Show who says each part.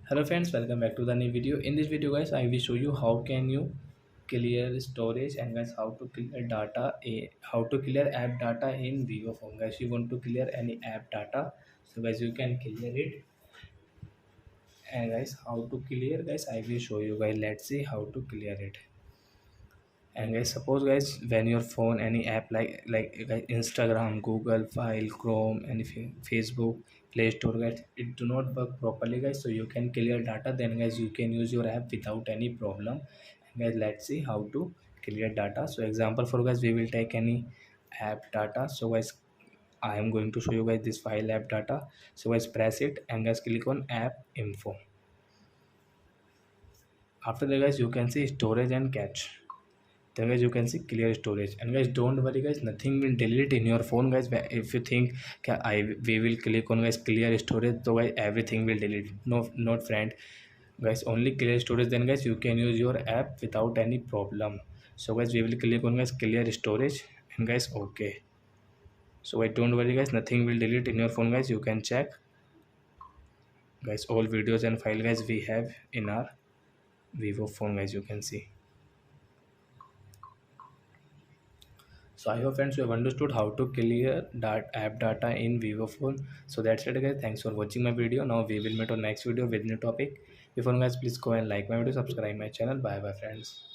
Speaker 1: Hello friends, welcome back to the new video. In this video guys, I will show you how can you clear storage and guys how to clear how to clear app data in Vivo phone. Guys, you want to clear any app data, so guys you can clear it. And guys, how to clear guys, I will show you guys. Let's see how to clear it. And guys, suppose guys when your phone any app like guys, Instagram, Google, File, Chrome, anything, Facebook, Play Store, guys, it do not work properly guys, so you can clear data. Then guys you can use your app without any problem. And guys, let's see how to clear data. So example for guys, we will take any app data. So guys, I am going to show you guys this file app data. So guys, press it and guys click on app info. After that guys, you can see storage and cache. Then guys you can see clear storage. And guys, don't worry guys, nothing will delete in your phone guys. If you think we will click on guys clear storage, so guys everything will delete. No, not friend. Guys, only clear storage, then guys you can use your app without any problem. So guys, we will click on guys clear storage and guys okay. So guys, don't worry guys, nothing will delete in your phone guys. You can check guys all videos and file guys we have in our Vivo phone guys, you can see. So I hope friends you have understood how to clear that app data in Vivo phone. So that's it guys. Thanks for watching my video. Now we will meet on next video with new topic. Before guys, please go and like my video, subscribe my channel. Bye bye friends.